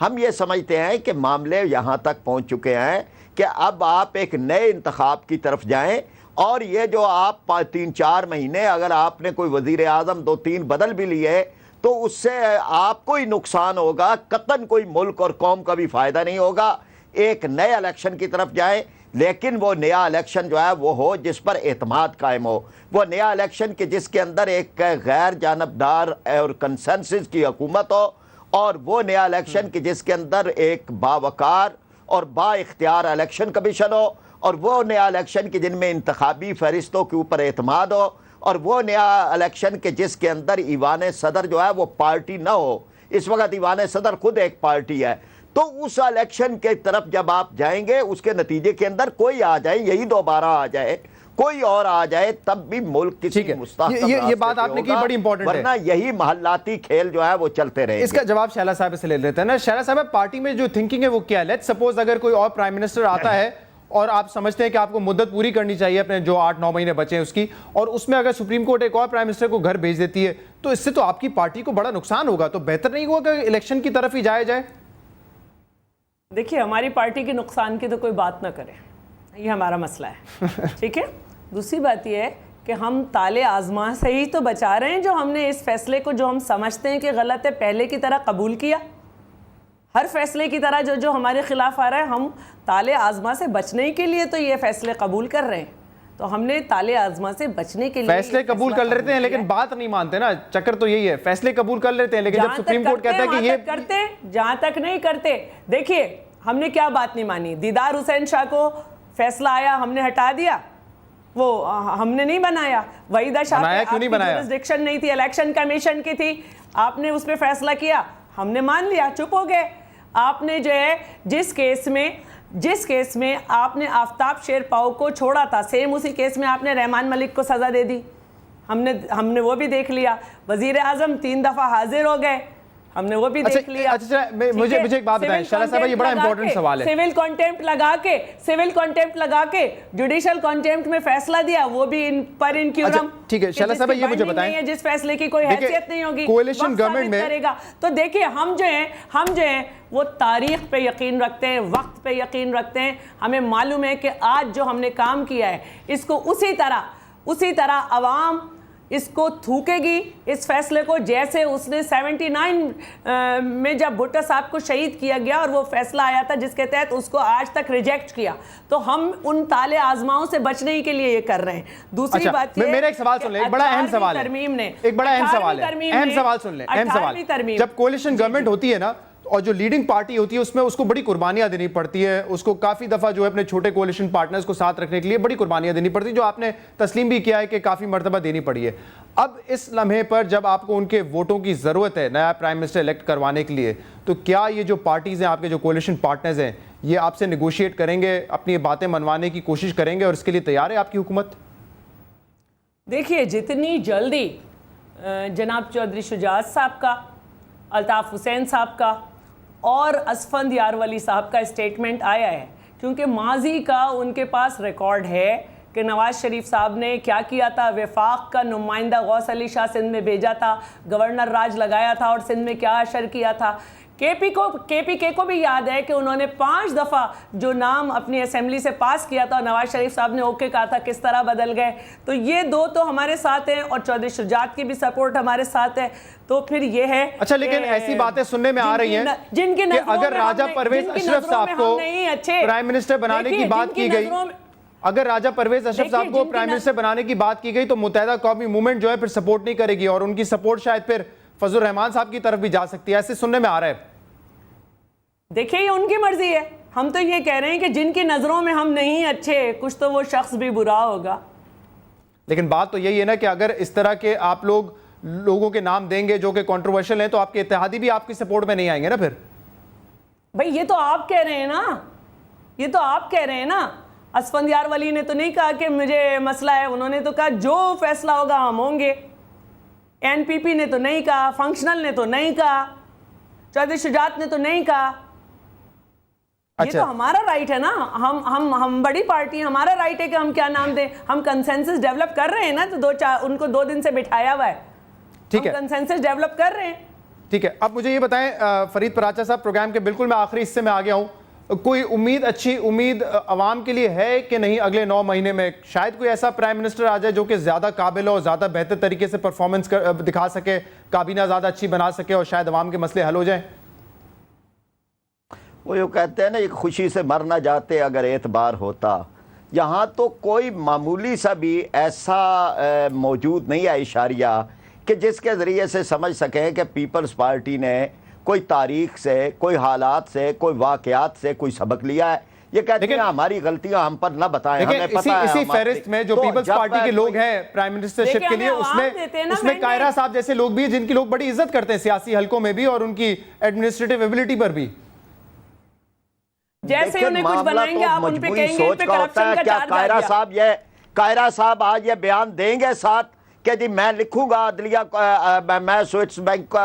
ہم یہ سمجھتے ہیں کہ معاملے یہاں تک پہنچ چکے ہیں کہ اب آپ ایک نئے انتخاب کی طرف جائیں، اور یہ جو آپ 3-4 مہینے اگر آپ نے کوئی وزیر اعظم 2-3 بدل بھی لیے تو اس سے آپ کو ہی نقصان ہوگا، قطعاً کوئی ملک اور قوم کا بھی فائدہ نہیں ہوگا۔ ایک نئے الیکشن کی طرف جائیں، لیکن وہ نیا الیکشن جو ہے وہ ہو جس پر اعتماد قائم ہو، وہ نیا الیکشن کہ جس کے اندر ایک غیر جانبدار اور کنسنسس کی حکومت ہو، اور وہ نیا الیکشن کہ جس کے اندر ایک باوقار اور با اختیار الیکشن کمیشن ہو، اور وہ نیا الیکشن کہ جن میں انتخابی فہرستوں کے اوپر اعتماد ہو، اور وہ نیا الیکشن کہ جس کے اندر ایوان صدر جو ہے وہ پارٹی نہ ہو۔ اس وقت ایوان صدر خود ایک پارٹی ہے۔ تو اس الیکشن کے طرف جب آپ جائیں گے، اس کے نتیجے کے اندر کوئی آ جائے، یہی دوبارہ آ جائے، کوئی اور آ جائے، تب بھی ملک کسی مستحکم یہ بات آپ نے کی بڑی امپورٹنٹ ہے، ورنہ یہی محلاتی کھیل جو ہے وہ چلتے رہے۔ اس کا جواب شہلا صاحب سے لے لیتے ہیں نا۔ شہلا صاحب، پارٹی میں جو تھنکنگ ہے وہ کیا ہے؟ لیٹس سپوز اگر کوئی اور پرائم منسٹر آتا ہے اور آپ سمجھتے ہیں کہ آپ کو مدت پوری کرنی چاہیے اپنے جو 8-9 مہینے بچے ہیں اس کی، اور اس میں اگر سپریم کورٹ ایک اور پرائم منسٹر کو گھر بھیج دیتی ہے تو اس سے تو آپ کی پارٹی کو بڑا نقصان ہوگا، تو بہتر نہیں ہوگا کہ الیکشن کی طرف ہی جایا جائے؟ دیکھیے، ہماری پارٹی کے نقصان کی تو کوئی بات نہ کرے، یہ ہمارا مسئلہ ہے، ٹھیک ہے۔ دوسری بات یہ ہے کہ ہم تالے آزما سے ہی تو بچا رہے ہیں، جو ہم نے اس فیصلے کو جو ہم سمجھتے ہیں کہ غلط ہے پہلے کی طرح قبول کیا۔ ہر فیصلے کی طرح جو ہمارے خلاف آ رہا ہے، ہم تالے آزما سے بچنے کے لیے تو یہ فیصلے قبول کر رہے ہیں، تو ہم نے تالے آزما سے بچنے کے لیے فیصلے قبول کر لیتے ہیں لیکن بات نہیں مانتے نا، چکر تو یہی ہے، فیصلے قبول کر لیتے ہیں لیکن جب سپریم کورٹ کہتا ہے کہ یہ کرتے، جہاں تک نہیں کرتے۔ دیکھیے، ہم نے کیا بات نہیں مانی؟ دیدار حسین شاہ کو فیصلہ آیا، ہم نے ہٹا دیا، وہ ہم نے نہیں بنایا۔ وحیدہ شاہ بنایا کیوں نہیں بنایا؟ جورسڈکشن نہیں تھی، الیکشن کمیشن کی تھی، آپ نے اس پہ فیصلہ کیا، ہم نے مان لیا، چپ ہو گئے۔ آپ نے جو ہے جس کیس میں آپ نے آفتاب شیر پاؤ کو چھوڑا تھا، سیم اسی کیس میں آپ نے رحمان ملک کو سزا دے دی، ہم نے وہ بھی دیکھ لیا۔ وزیر اعظم 3 دفعہ حاضر ہو گئے، ہم نے وہ بھی دیکھ لیا۔ مجھے ایک بات بتائیں شہلا صاحب، یہ بڑا امپورٹنٹ سوال ہے۔ سول کانٹیمپٹ لگا کے جوڈیشل کانٹیمپٹ میں فیصلہ دیا، وہ بھی ان کیورم۔ ٹھیک ہے شہلا صاحب، یہ مجھے بتائیں، جس فیصلے کی کوئی حیثیت نہیں ہوگی، کولیشن گورنمنٹ میں کرے گا۔ تو دیکھیے، ہم جو ہیں وہ تاریخ پہ یقین رکھتے ہیں، وقت پہ یقین رکھتے ہیں۔ ہمیں معلوم ہے کہ آج جو ہم نے کام کیا ہے، اس کو اسی طرح عوام اس کو تھوکے گی، اس فیصلے کو، جیسے اس نے 79 میں جب بھٹو صاحب کو شہید کیا گیا اور وہ فیصلہ آیا تھا جس کے تحت اس کو آج تک ریجیکٹ کیا، تو ہم ان تالے آزماؤں سے بچنے کے لیے یہ کر رہے ہیں۔ دوسری بات میرا ایک سوال سن لیں، ایک بڑا اہم سوال ہے، ایک بڑا اہم سوال ہے، اہم سوال سن لیں، اہم سوال۔ جب کولیشن گورنمنٹ ہوتی ہے نا، اور جو لیڈنگ پارٹی ہوتی ہے، اس میں اس کو بڑی قربانیاں دینی پڑتی ہے، اس کو کافی دفعہ جو ہے اپنے چھوٹے کولیشن پارٹنرز کو ساتھ رکھنے کے لیے بڑی قربانیاں دینی پڑتی ہیں، جو آپ نے تسلیم بھی کیا ہے کہ کافی مرتبہ دینی پڑی ہے۔ اب اس لمحے پر جب آپ کو ان کے ووٹوں کی ضرورت ہے نیا پرائم منسٹر الیکٹ کروانے کے لیے، تو کیا یہ جو پارٹیز ہیں، آپ کے جو کولیشن پارٹنرز ہیں، یہ آپ سے نیگوشیٹ کریں گے، اپنی باتیں منوانے کی کوشش کریں گے، اور اس کے لیے تیار ہے آپ کی حکومت؟ دیکھیے، جتنی جلدی جناب چودھری شجاعت صاحب کا، الطاف حسین صاحب کا اور اسفند یارولی صاحب کا اسٹیٹمنٹ آیا ہے، کیونکہ ماضی کا ان کے پاس ریکارڈ ہے کہ نواز شریف صاحب نے کیا کیا تھا، وفاق کا نمائندہ غوث علی شاہ سندھ میں بھیجا تھا، گورنر راج لگایا تھا اور سندھ میں کیا اشر کیا تھا۔ کے پی کے کو بھی یاد ہے کہ انہوں نے 5 دفعہ جو نام اپنی اسمبلی سے پاس کیا تھا، نواز شریف صاحب نے اوکے کہا تھا، کس طرح بدل گئے۔ تو یہ دو تو ہمارے ساتھ ہیں، اور چودھری شجاعت کی بھی سپورٹ ہمارے ساتھ ہے۔ تو پھر یہ ہے، اچھا، لیکن ایسی باتیں سننے میں آ رہی ہیں جن کی کہ اگر راجہ پرویز اشرف صاحب کو پرائم منسٹر بنانے کی بات کی گئی، اگر راجہ پرویز اشرف صاحب کو پرائم منسٹر بنانے کی بات کی گئی تو متحدہ قومی موومنٹ جو ہے پھر سپورٹ نہیں کرے گی، اور ان کی سپورٹ شاید پھر فضل الرحمان صاحب کی طرف بھی جا سکتی ہے، ایسے سننے میں آ رہا ہے۔ دیکھیں، یہ ان کی مرضی ہے، ہم تو یہ کہہ رہے ہیں کہ جن کی نظروں میں ہم نہیں اچھے، کچھ تو وہ شخص بھی برا ہوگا۔ لیکن بات تو یہی ہے نا کہ اگر اس طرح کے آپ لوگوں کے نام دیں گے جو کہ کنٹروورشل ہیں، تو آپ کے اتحادی بھی آپ کی سپورٹ میں نہیں آئیں گے نا پھر۔ بھئی یہ تو آپ کہہ رہے ہیں نا، یہ تو آپ کہہ رہے ہیں نا۔ اسفند یارولی نے تو نہیں کہا کہ مجھے مسئلہ ہے، انہوں نے تو کہا جو فیصلہ ہوگا ہم ہوں گے۔ این پی پی نے تو نہیں کہا، فنکشنل نے تو نہیں کہا، چودھری شجاعت نے تو نہیں کہا۔ یہ تو ہمارا رائٹ ہے نا، ہم بڑی پارٹی، ہمارا رائٹ ہے کہ ہم کیا نام دیں۔ ہم کنسنسس ڈیولپ کر رہے ہیں نا، تو ان کو 2 دن سے بٹھایا ہوا ہے، ٹھیک ہے، کنسنسس ڈیولپ کر رہے ہیں۔ ٹھیک ہے، اب مجھے یہ بتائیں فرید پراچا صاحب، پروگرام کے بالکل میں آخری حصے میں آ گیا ہوں، کوئی امید، اچھی امید عوام کے لیے ہے کہ نہیں اگلے 9 مہینے میں شاید کوئی ایسا پرائم منسٹر آ جائے جو کہ زیادہ قابل ہو، زیادہ بہتر طریقے سے پرفارمنس دکھا سکے، کابینہ زیادہ اچھی بنا سکے اور شاید عوام کے مسئلے حل ہو جائیں؟ وہ یوں کہتے ہیں نا، ایک خوشی سے مر نہ جاتے اگر اعتبار ہوتا. یہاں تو کوئی معمولی سا بھی ایسا موجود نہیں ہے اشاریہ کہ جس کے ذریعے سے سمجھ سکیں کہ پیپلز پارٹی نے کوئی تاریخ سے، کوئی حالات سے، کوئی واقعات سے کوئی سبق لیا ہے. یہ کہتے ہیں ہماری غلطیاں ہم پر نہ بتائیں، ہمیں پتہ ہے. اسی فہرست میں جو پیپلز پارٹی کے لوگ ہیں پرائم منسٹرشپ کے لیے، اس میں قاہرہ صاحب جیسے لوگ بھی جن کی لوگ بڑی عزت کرتے ہیں سیاسی حلقوں میں بھی اور ان کی ایڈمنسٹریٹو ایبلٹی پر بھی. جیسے انہیں کچھ بنائیں گے آپ ان پہ کہیں گے ان پہ کرپشن کا کیا قاہرہ صاحب آج یہ بیان دیں گے ساتھ کہ جی میں لکھوں گا عدلیہ، میں سوئٹس بینک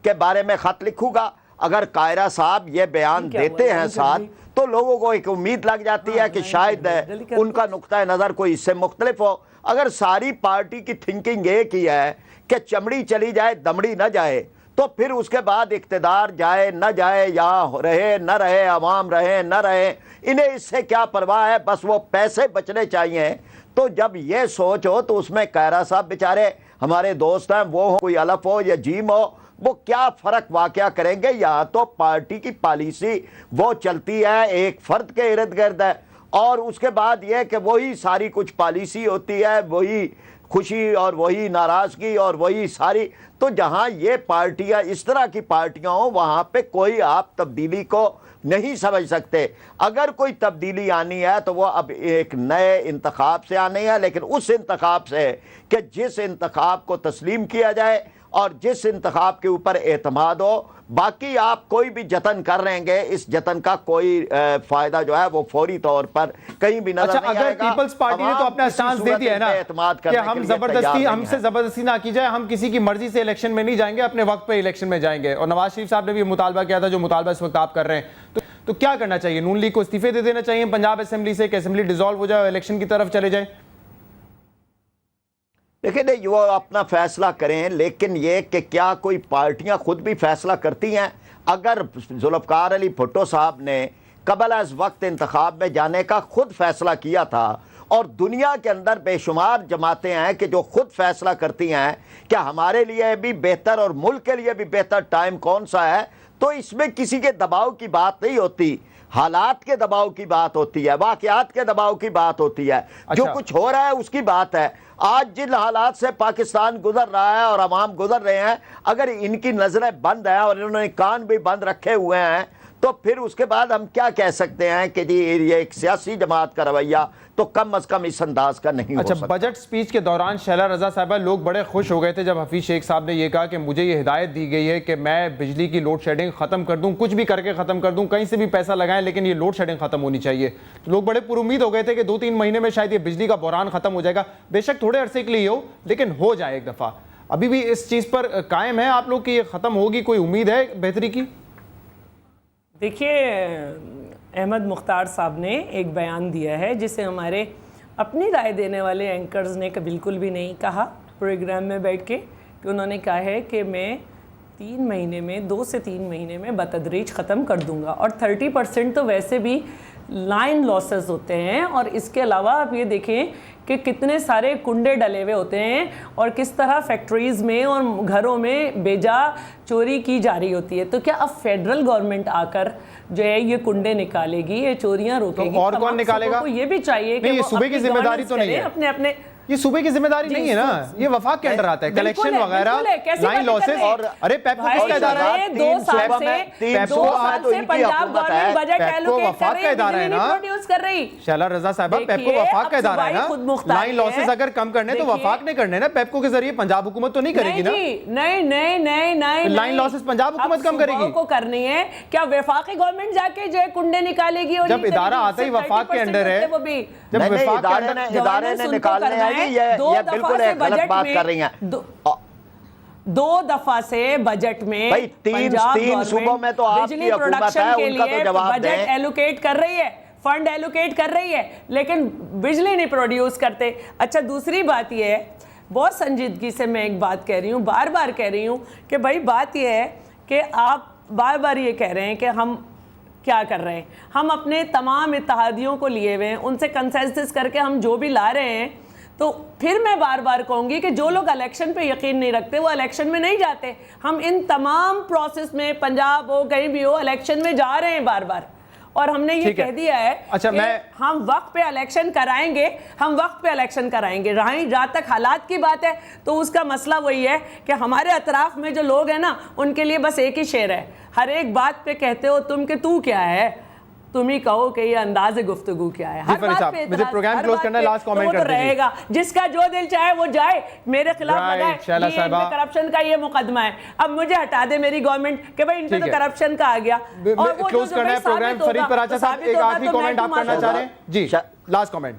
کے بارے میں خط لکھوں گا؟ اگر قاہرہ صاحب یہ بیان دیتے ہیں ساتھ تو لوگوں کو ایک امید لگ جاتی ہے کہ شاید ان کا نقطہ نظر کوئی اس سے مختلف ہو. اگر ساری پارٹی کی تھنکنگ ایک ہی ہے کہ چمڑی چلی جائے دمڑی نہ جائے، تو پھر اس کے بعد اقتدار جائے نہ جائے، یا رہے نہ رہے، عوام رہے نہ رہے، انہیں اس سے کیا پرواہ ہے، بس وہ پیسے بچنے چاہیے. تو جب یہ سوچ ہو تو اس میں قاہرہ صاحب بیچارے ہمارے دوست ہیں، وہ کوئی الف ہو یا جیم ہو، وہ کیا فرق واقعہ کریں گے؟ یا تو پارٹی کی پالیسی وہ چلتی ہے ایک فرد کے ارد گرد ہے، اور اس کے بعد یہ کہ وہی ساری کچھ پالیسی ہوتی ہے، وہی خوشی اور وہی ناراضگی اور وہی ساری. تو جہاں یہ پارٹیاں اس طرح کی پارٹیاں ہوں وہاں پہ کوئی آپ تبدیلی کو نہیں سمجھ سکتے. اگر کوئی تبدیلی آنی ہے تو وہ اب ایک نئے انتخاب سے آنی ہے، لیکن اس انتخاب سے کہ جس انتخاب کو تسلیم کیا جائے اور جس انتخاب کے اوپر اعتماد ہو. باقی آپ کوئی بھی جتن کر رہیں گے، اس جتن کا کوئی فائدہ جو ہے وہ فوری طور پر کہیں بھی نظر نہیں آئے گا. اگر پیپلز پارٹی نے تو اپنا اسٹانس دے دیا ہے نا کہ ہم سے زبردستی نہ کی جائے، ہم کسی کی مرضی سے الیکشن میں نہیں جائیں گے، اپنے وقت پہ الیکشن میں جائیں گے. اور نواز شریف صاحب نے بھی مطالبہ کیا تھا جو مطالبہ اس وقت آپ کر رہے ہیں. تو کیا کرنا چاہیے؟ نون لیگ کو استعفے دے دینا چاہیے پنجاب اسمبلی سے کہ اسمبلی ڈیزالو ہو جائے اور الیکشن کی طرف چلے جائیں؟ لیکن وہ اپنا فیصلہ کریں، لیکن یہ کہ کیا کوئی پارٹیاں خود بھی فیصلہ کرتی ہیں؟ اگر ذوالفقار علی بھٹو صاحب نے قبل از وقت انتخاب میں جانے کا خود فیصلہ کیا تھا، اور دنیا کے اندر بے شمار جماعتیں ہیں کہ جو خود فیصلہ کرتی ہیں کہ ہمارے لیے بھی بہتر اور ملک کے لیے بھی بہتر ٹائم کون سا ہے، تو اس میں کسی کے دباؤ کی بات نہیں ہوتی، حالات کے دباؤ کی بات ہوتی ہے، واقعات کے دباؤ کی بات ہوتی ہے. جو کچھ ہو رہا ہے اس کی بات ہے. آج جن حالات سے پاکستان گزر رہا ہے اور عوام گزر رہے ہیں، اگر ان کی نظریں بند ہیں اور انہوں نے کان بھی بند رکھے ہوئے ہیں، تو پھر اس کے بعد ہم کیا کہہ سکتے ہیں کہ جی یہ ایک سیاسی جماعت کا رویہ تو کم از کم اس انداز کا نہیں ہو سکتا. بجٹ سپیچ کے دوران شیلا رضا صاحبہ لوگ بڑے خوش ہو گئے تھے جب حفیظ شیخ صاحب نے یہ کہا کہ مجھے یہ ہدایت دی گئی ہے کہ میں بجلی کی لوڈ شیڈنگ ختم کر دوں، کچھ بھی کر کے ختم کر دوں، کہیں سے بھی پیسہ لگائیں لیکن یہ لوڈ شیڈنگ ختم ہونی چاہیے. تو لوگ بڑے پر امید ہو گئے تھے کہ 2-3 مہینے میں شاید یہ بجلی کا بحران ختم ہو جائے گا. بے شک تھوڑے عرصے کے لیے ہو لیکن ہو جائے ایک دفعہ. ابھی بھی اس چیز پر قائم ہے آپ لوگ کہ یہ ختم ہوگی؟ کوئی امید ہے بہتری کی؟ دیکھیے، احمد مختار صاحب نے ایک بیان دیا ہے جسے ہمارے اپنی رائے دینے والے اینکرز نے بالکل بھی نہیں کہا پروگرام میں بیٹھ کے، کہ انہوں نے کہا ہے کہ میں 3 مہینے میں 2 سے 3 مہینے میں بتدریج ختم کر دوں گا. اور 30% تو ویسے بھی لائن لاسز ہوتے ہیں. اور اس کے علاوہ آپ یہ دیکھیں کہ کتنے سارے کنڈے ڈلے ہوئے ہوتے ہیں اور کس طرح فیکٹریز میں اور گھروں میں بیجا چوری کی جا رہی ہوتی ہے. تو کیا اب فیڈرل گورنمنٹ آ کر جو ہے یہ کنڈے نکالے گی، یہ چوریاں روکے گی؟ اور کون نکالے گا؟ یہ بھی چاہیے کہ یہ صوبے کی ذمہ داری تو نہیں ہے، اپنے اپنے یہ صوبے کی ذمہ داری نہیں ہے نا، یہ وفاق کے انڈر آتا ہے. کلیکشن وغیرہ، لائن لاسز. اور ارے پیپکو کس کا ادارہ ہے؟ 2 سال سے پنجاب گورنمنٹ بجٹ ایلوکیٹ کر رہی ہے، بجلی نہیں پروڈیوس کر رہی. شیلا رضا صاحبہ، پیپکو وفاق کا ادارہ ہے نا. لائن لاسز اگر کم کرنے تو وفاق نے کرنے نا، پیپکو کے ذریعے پنجاب حکومت تو نہیں کرے گی نا. نہیں، لائن لاسز پنجاب حکومت کم کرے گی. کو کرنی ہے کیا وفاقی گورنمنٹ جا کے جو ہے کنڈے نکالے گی؟ جب ادارہ آتا ہی وفاق کے انڈر ہے، جب وفاق کے انڈر ادارے نے نکالنے ہیں، یہ بالکل ایک غلط بات کر رہی ہیں. 2 دفعہ سے بجٹ میں تین صوبوں میں تو آپ کی حکومت ہے، ان کا تو جواب دیں. بجٹ ایلوکیٹ کر رہی ہے، فنڈ ایلوکیٹ کر رہی ہے، لیکن بجلی نہیں پروڈیوس کرتے. اچھا، دوسری بات یہ ہے، بہت سنجیدگی سے میں ایک بات کہہ رہی ہوں، بار بار کہہ رہی ہوں کہ بھائی بات یہ ہے کہ آپ بار بار یہ کہہ رہے ہیں کہ ہم کیا کر رہے ہیں. ہم اپنے تمام اتحادیوں کو لیے ہوئے ہیں, ان سے کنسنسس کر کے ہم جو بھی لا رہے ہیں. تو پھر میں بار بار کہوں گی کہ جو لوگ الیکشن پہ یقین نہیں رکھتے وہ الیکشن میں نہیں جاتے. ہم ان تمام پروسیس میں, پنجاب ہو کہیں بھی ہو, الیکشن میں جا رہے ہیں بار بار, اور ہم نے یہ کہہ دیا ہے کہ ہم وقت پہ الیکشن کرائیں گے, ہم وقت پہ الیکشن کرائیں گے. جہاں تک حالات کی بات ہے تو اس کا مسئلہ وہی ہے کہ ہمارے اطراف میں جو لوگ ہیں نا, ان کے لیے بس ایک ہی شعر ہے, ہر ایک بات پہ کہتے ہو تم کہ تو کیا ہے, تم ہی کہو کہ یہ انداز گفتگو کیا ہے. ہر بات پہ مجھے پروگرام کلوز کرنا ہے, لاسٹ کامنٹ کر رہے گا. جس کا جو دل چاہے وہ جائے, میرے خلاف لگائے کرپشن کا یہ مقدمہ ہے, اب مجھے ہٹا دے میری گورنمنٹ کہ بھائی ان پہ تو کرپشن کا آ گیا. اور وہ کلوز کرنا ہے پروگرام. فرید پراچا صاحب ایک آخری کامنٹ آپ کرنا چاہ رہے ہیں؟ جی لاسٹ کامنٹ.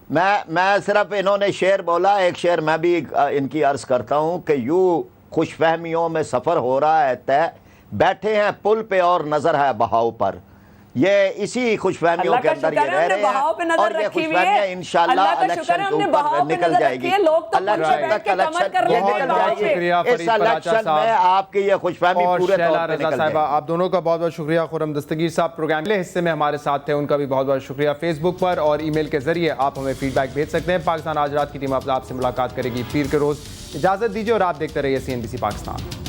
میں صرف انہوں نے شعر بولا, ایک شعر میں بھی ان کی عرض کرتا ہوں کہ یوں خوش فہمیوں میں سفر ہو رہا ہے طے, بیٹھے ہیں پل پہ اور نظر ہے بہاؤ پر. یہ اسی خوش فہمیوں کے اندر یہ رہ رہے ہیں, اور یہ خوش فہمیاں انشاءاللہ الیکشن کے اوپر نکل جائے گی. الیکشن تک الیکشن نکل جائے گی. اس الیکشن میں آپ کی یہ خوش فہمی پورے طور پہ نکل جائے گی. آپ دونوں کا بہت بہت شکریہ. خرم دستگیر صاحب پروگرام کے حصے میں ہمارے ساتھ تھے, ان کا بھی بہت بہت شکریہ. فیس بک پر اور ای میل کے ذریعے آپ ہمیں فیڈ بیک بھیج سکتے ہیں. پاکستان آج رات کی ٹیم آپ سے ملاقات کرے گی پیر کے روز. اجازت دیجیے اور آپ دیکھتے رہیے CNBC پاکستان.